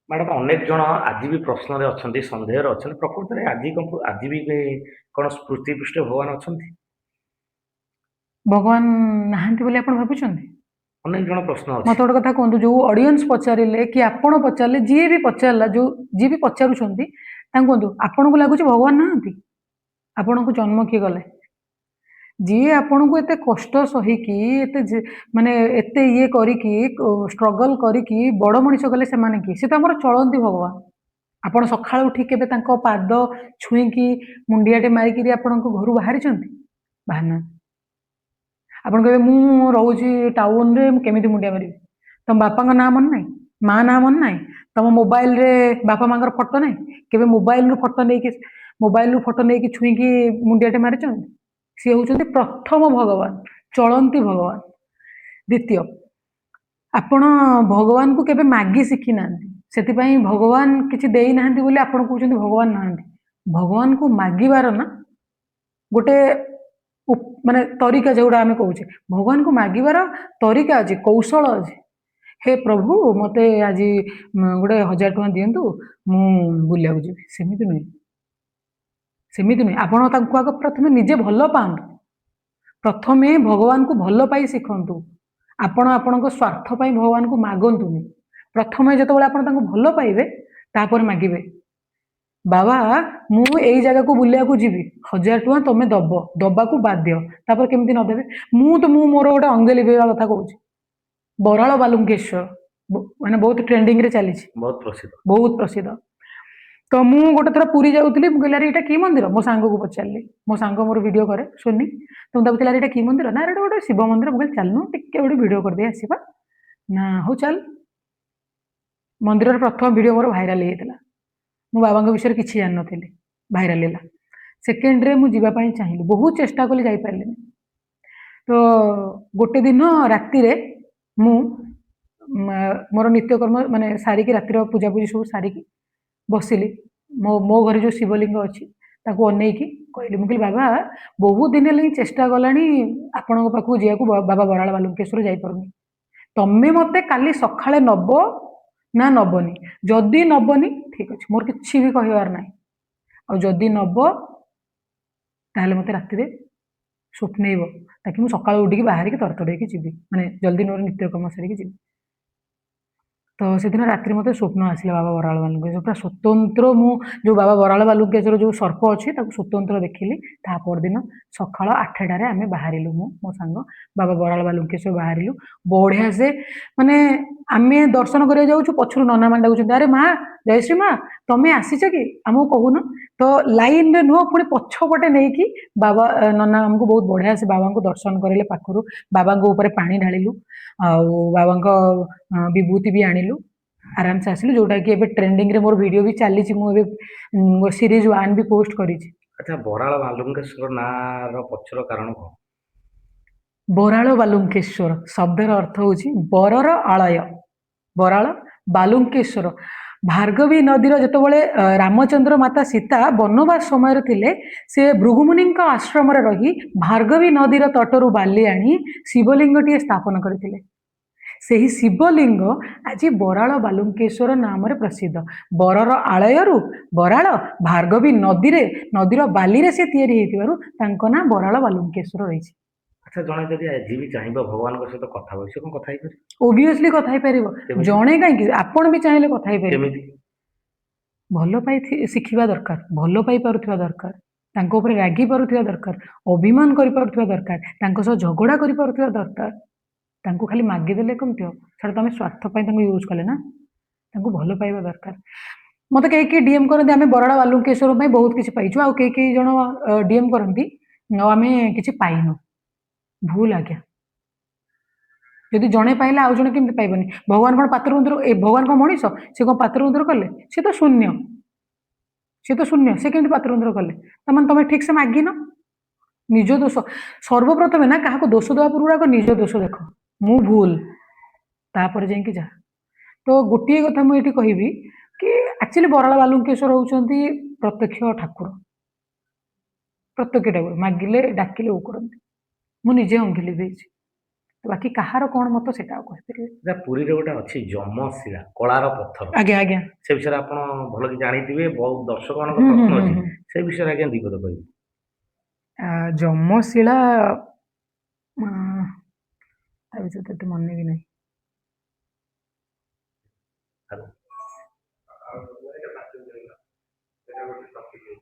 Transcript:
Madam ଅନେକ ଜଣ ଆଜି ବି ପ୍ରଶ୍ନରେ ଅଛନ୍ତି, ସନ୍ଦେହରେ ଅଛନ୍ତି, ପ୍ରକୃତରେ ଆଜି ବି କଣ ସ୍ମୃତି ପୃଷ୍ଠରେ ଭଗବାନ ଅଛନ୍ତି? ଭଗବାନ ନାହାନ୍ତି ବୋଲି ଆପଣ ଭାବୁଛନ୍ତି? ଅନେକ ଜଣ ପ୍ରଶ୍ନ ଅଛି। ମତେ ଗୋଟେ କଥା କୁହନ୍ତୁ, ଯୋଉ ଅଡିଏନ୍ସ ପଚାରିଲେ କି ଆପଣ ପଚାରିଲେ, ଯିଏ ବି ପଚାରିଲା, ଯିଏ ବି ପଚାରୁଛନ୍ତି ତାଙ୍କୁ କୁହନ୍ତୁ, ଆପଣଙ୍କୁ ଲାଗୁଛି ଭଗବାନ ନାହାନ୍ତି? ଆପଣଙ୍କୁ ଜନ୍ମ କିଏ ଗଲେ? ଯିଏ ଆପଣଙ୍କୁ ଏତେ କଷ୍ଟ ସହିକି ମାନେ ଏତେ ଇଏ କରିକି ଷ୍ଟ୍ରଗଲ କରିକି ବଡ ମଣିଷ କଲେ, ସେମାନେ କିଏ? ସେ ତ ଆମର ଚଳନ୍ତି ଭଗବାନ। ଆପଣ ସକାଳୁ ଉଠି କେବେ ତାଙ୍କ ପାଦ ଛୁଇଁକି ମୁଣ୍ଡିଆଟେ ମାରିକିରି ଆପଣଙ୍କ ଘରୁ ବାହାରିଛନ୍ତି? ବାହାରିନାହାନ୍ତି। ଆପଣ କହିବେ ମୁଁ ରହୁଛି ଟାଉନରେ, ମୁଁ କେମିତି ମୁଣ୍ଡିଆ ମାରିବି? ତମ ବାପାଙ୍କ ନାଁ ମନେ ନାହିଁ? ମା ନାଁ ମନେ ନାହିଁ? ତମ ମୋବାଇଲରେ ବାପା ମାଙ୍କର ଫଟୋ ନାହିଁ? କେବେ ମୋବାଇଲରୁ ଫଟୋ ନେଇକି ଛୁଇଁକି ମୁଣ୍ଡିଆଟେ ମାରିଛନ୍ତି? ସିଏ ହଉଛନ୍ତି ପ୍ରଥମ ଭଗବାନ, ଚଳନ୍ତି ଭଗବାନ। ଦ୍ୱିତୀୟ, ଆପଣ ଭଗବାନଙ୍କୁ କେବେ ମାଗି ଶିଖିନାହାନ୍ତି, ସେଥିପାଇଁ ଭଗବାନ କିଛି ଦେଇନାହାନ୍ତି ବୋଲି ଆପଣ କହୁଛନ୍ତି ଭଗବାନ ନାହାନ୍ତି। ଭଗବାନଙ୍କୁ ମାଗିବାର ନା ଗୋଟେ ମାନେ ତରିକା, ଯୋଉଟା ଆମେ କହୁଛେ ଭଗବାନଙ୍କୁ ମାଗିବାର ତରିକା ଅଛି, କୌଶଳ ଅଛି। ହେ ପ୍ରଭୁ, ମତେ ଆଜି ଗୋଟେ 1000 ଟଙ୍କା ଦିଅନ୍ତୁ, ମୁଁ ବୁଲିବାକୁ ଯିବି। ସେମିତି ନୁହେଁ, ସେମିତି ନୁହେଁ। ଆପଣ ତାଙ୍କୁ ଆଗ ପ୍ରଥମେ ନିଜେ ଭଲ ପାଆନ୍ତୁ। ପ୍ରଥମେ ଭଗବାନଙ୍କୁ ଭଲ ପାଇ ଶିଖନ୍ତୁ। ଆପଣ ଆପଣଙ୍କ ସ୍ୱାର୍ଥ ପାଇଁ ଭଗବାନଙ୍କୁ ମାଗନ୍ତୁନି। ପ୍ରଥମେ ଯେତେବେଳେ ଆପଣ ତାଙ୍କୁ ଭଲ ପାଇବେ, ତାପରେ ମାଗିବେ। ବାବା, ମୁଁ ଏଇ ଜାଗାକୁ ବୁଲିବାକୁ ଯିବି, 1000 ଟଙ୍କା ତମେ ଦବାକୁ ବାଧ୍ୟ। ତାପରେ କେମିତି ନଦେବେ? ମୁଁ ମୋର ଗୋଟେ ଅଙ୍ଗେ ଲିଭେଇବା କଥା କହୁଛି। ବରାଳ ବାଲୁଙ୍କେଶ୍ୱର ମାନେ ବହୁତ ଟ୍ରେଣ୍ଡିଂ ରେ ଚାଲିଛି, ବହୁତ ପ୍ରସିଦ୍ଧ। ବହୁତ ପ୍ରସିଦ୍ଧ। ତ ମୁଁ ଗୋଟେ ଥର ପୁରୀ ଯାଉଥିଲି, ମୁଁ କହିଲି ଆରେ ଏଇଟା କି ମନ୍ଦିର? ମୋ ସାଙ୍ଗକୁ ପଚାରିଲି, ମୋ ସାଙ୍ଗ ମୋର ଭିଡିଓ କରେ, ଶୁନି। ତ ମୁଁ ତାକୁ ପଚାରିଲି ଏଇଟା କି ମନ୍ଦିର? ନା ଏଇଟା ଗୋଟେ ଶିବ ମନ୍ଦିର। ମୁଁ କହିଲି ଚାଲୁନୁ ଟିକେ ଗୋଟେ ଭିଡିଓ କରିଦେଇ ଆସିବା। ନା ହଉ ଚାଲ। ମନ୍ଦିରର ପ୍ରଥମ ଭିଡିଓ ମୋର ଭାଇରାଲ ହେଇଯାଇଥିଲା। ମୁଁ ବାବାଙ୍କ ବିଷୟରେ କିଛି ଜାଣିନଥିଲି, ଭାଇରାଲ ହେଲା। ସେକେଣ୍ଡରେ ମୁଁ ଯିବା ପାଇଁ ଚାହିଁଲି, ବହୁତ ଚେଷ୍ଟା କଲି, ଯାଇପାରିଲିନି। ତ ଗୋଟେ ଦିନ ରାତିରେ ମୁଁ ମୋର ନିତ୍ୟକର୍ମ ମାନେ ସାରିକି, ରାତିର ପୂଜାପୂଜି ସବୁ ସାରିକି ବସିଲି। ମୋ ଘରେ ଯୋଉ ଶିବଲିଙ୍ଗ ଅଛି ତାକୁ ଅନେଇକି କହିଲି, ମୁଁ କହିଲି ବାବା, ବହୁତ ଦିନ ହେଲେ ଚେଷ୍ଟା କଲାଣି ଆପଣଙ୍କ ପାଖକୁ ଯିବାକୁ, ବାବା ବରାଳ ବାଲୁଙ୍କେଶ୍ୱର ଯାଇପାରୁନି। ତମେ ମତେ କାଲି ସକାଳେ ନବ ନା ନବନି? ଯଦି ନବନି ଠିକ ଅଛି, ମୋର କିଛି ବି କହିବାର ନାହିଁ। ଆଉ ଯଦି ନବ, ତାହେଲେ ମତେ ରାତିରେ ସ୍ୱପ୍ନେଇବ, ତାକି ମୁଁ ସକାଳୁ ଉଠିକି ବାହାରିକି ତରତର ହେଇକି ଯିବି, ମାନେ ଜଲ୍ଦି ମୋର ନିତ୍ୟକର୍ମ ସାରିକି ଯିବି। ତ ସେଦିନ ରାତିରେ ମତେ ସ୍ୱପ୍ନ ଆସିଲା ବାବା ବରାଳ ବାଲୁଙ୍କେଶ୍ୱର, ପୁରା ସ୍ୱତନ୍ତ୍ର। ମୁଁ ଯୋଉ ବାବା ବରାଳ ବାଲୁଙ୍କେଶ୍ୱର ଯୋଉ ସର୍ପ ଅଛି ତାକୁ ସ୍ୱତନ୍ତ୍ର ଦେଖିଲି। ତା ପରଦିନ ସକାଳ 8ଟାରେ ଆମେ ବାହାରିଲୁ, ମୁଁ ମୋ ସାଙ୍ଗ ବାବା ବରାଳ ବାଲୁଙ୍କେଶ୍ୱର ବାହାରିଲୁ। ବଢିଆ ସେ, ମାନେ ଆମେ ଦର୍ଶନ କରିବାକୁ ଯାଉଛୁ, ପଛରୁ ନନା ମାନେ ଡାକୁଛନ୍ତି, ଆରେ ମା, ଜୟଶ୍ରୀ ମା, ତମେ ଆସିଛ କି, ଆମକୁ କହୁନ। ତ ଲାଇନରେ ନୁହଁ, ପୁଣି ପଛପଟେ ନେଇକି ବାବା ନନା ଆମକୁ ବହୁତ ବଢିଆ ସେ ବାବାଙ୍କୁ ଦର୍ଶନ କରେଇଲେ ପାଖରୁ। ବାବାଙ୍କ ଉପରେ ପାଣି ଢାଳିଲୁ, ଆଉ ବାବାଙ୍କ ବିଭୂତି ବି ଆଣିଲୁ, ଆରାମସେ ଆସିଲୁ। ଯୋଉଟା କି ଏବେ ଟ୍ରେଣ୍ଡିଂ ରେ ମୋର ଭିଡିଓ ବି ଚାଲିଛି, ମୁଁ ଏବେ ସିରିଜ 1 ବି ପୋଷ୍ଟ କରିଛି। ଆଚ୍ଛା, ବରାଳ ବାଲୁଙ୍କେଶ୍ୱର ନାଁର ପଛର କାରଣ କଣ? ବରାଳ ବାଲୁଙ୍କେଶ୍ୱର ଶବ୍ଦର ଅର୍ଥ ହଉଛି ବରର ଆଳୟ। ବରାଳ ବାଲୁଙ୍କେଶ୍ୱର, ଭାର୍ଗବୀ ନଦୀର ଯେତେବେଳେ ରାମଚନ୍ଦ୍ର ମାତା ସୀତା ବନବାସ ସମୟରେ ଥିଲେ, ସେ ଭୃଗୁମୁନିଙ୍କ ଆଶ୍ରମରେ ରହି ଭାର୍ଗବୀ ନଦୀର ତଟରୁ ବାଲି ଆଣି ଶିବଲିଙ୍ଗଟିଏ ସ୍ଥାପନ କରିଥିଲେ। ସେହି ଶିବଲିଙ୍ଗ ଆଜି ବରାଳ ବାଲୁଙ୍କେଶ୍ୱର ନାମରେ ପ୍ରସିଦ୍ଧ। ବରର ଆଳୟରୁ ବରାଳ, ଭାର୍ଗବୀ ନଦୀର ବାଲିରେ ସେ ତିଆରି ହେଇଥିବାରୁ ତାଙ୍କ ନାଁ ବରାଳ ବାଲୁଙ୍କେଶ୍ୱର ରହିଛି। ଆଚ୍ଛା, ଜଣେ ଯଦି ଆଜି ବି ଚାହିଁବ ଭଗବାନଙ୍କ ସହିତ କଥା ହବ, ସେ କଣ କଥା ହେଇପାରିବ? ଓବିୟସଲି କଥା ହେଇପାରିବ। କେମିତି? ଜଣେ କାହିଁକି, ଆପଣ ବି ଚାହିଁଲେ କଥା ହେଇପାରିବେ। କେମିତି? ଭଲ ପାଇ ଶିଖିବା ଦରକାର, ଭଲ ପାଇ ପାରୁଥିବା ଦରକାର, ତାଙ୍କ ଉପରେ ରାଗି ପାରୁଥିବା ଦରକାର, ଅଭିମାନ କରିପାରୁଥିବା ଦରକାର, ତାଙ୍କ ସହ ଝଗଡା କରିପାରୁଥିବା ଦରକାର। ତାଙ୍କୁ ଖାଲି ମାଗିଦେଲେ କେମିତି ହବ? ସେଟା ତମେ ସ୍ୱାର୍ଥ ପାଇଁ ତାଙ୍କୁ ୟୁଜ କଲେ ନା। ତାଙ୍କୁ ଭଲ ପାଇବା ଦରକାର। ମତେ କେହି ଡିଏମ କରନ୍ତି, ଆମେ ବରାଳ ବାଲୁଙ୍କେଶ୍ୱର ପାଇଁ ବହୁତ କିଛି ପାଇଛୁ, ଆଉ କେହି ଜଣ ଡିଏମ କରନ୍ତି ଆମେ କିଛି ପାଇନୁ। ଭୁଲ ଆଜ୍ଞା। ଯଦି ଜଣେ ପାଇଲା ଆଉ ଜଣେ କେମିତି ପାଇବନି? ଭଗବାନ କଣ ଭଗବାନ କଣ ମଣିଷ? ସେ କଣ ପାତ୍ର କଲେ? ସେ ତ ଶୂନ୍ୟ, ସେ କେମିତି ପାତ୍ର କଲେ? ତାମାନେ ତମେ ଠିକ ସେ ମାଗିନ। ନିଜ ଦୋଷ ସର୍ବପ୍ରଥମେ ନା, କାହାକୁ ଦୋଷ ଦେବା ପୂର୍ବରୁ ଆଗ ନିଜ ଦୋଷ ଦେଖ, ମୁଁ ଭୁଲ, ତାପରେ ଯାଇକି ଯାହା। ତ ଗୋଟିଏ କଥା ମୁଁ ଏଠି କହିବି କି ଆକ୍ଚୁଆଲି ବରାଳ ବାଲୁଙ୍କେଶ୍ୱର ହଉଛନ୍ତି ପ୍ରତ୍ୟକ୍ଷ ଠାକୁର, ପ୍ରତ୍ୟକ୍ଷ ଠାକୁର। ମାଗିଲେ ଡାକିଲେ ଓ କରନ୍ତି। ମୁଁ ନିଜେ ଅଙ୍ଗେ ଲିଭେଇଛି, ତ ବାକି କାହାର କ'ଣ ମତ ସେଇଟା ଆଉ କହିପାରିବେ। ଯା ପୁରୀରେ ଗୋଟେ ଅଛି ଯମଶିଳା କଳାର ପଥର, ଆଜ୍ଞା ଆଜ୍ଞା। ସେ ବିଷୟରେ ଆପଣ ଭଲ କି ଜାଣିଥିବେ, ବହୁତ ଦର୍ଶକମାନଙ୍କ ହୁଁ ହୁଁ ପ୍ରଶ୍ନ ହୁଁ ଅଛି, ହୁଁ। ସେ ବିଷୟରେ ଆଜ୍ଞା ଦି ପଦ କହିବେ। ଯମଶିଳା ଆ, ତା ବିଷୟରେ ତ ଏତେ ମନେ ବି ନାହିଁ। ହ୍ୟାଲୋ।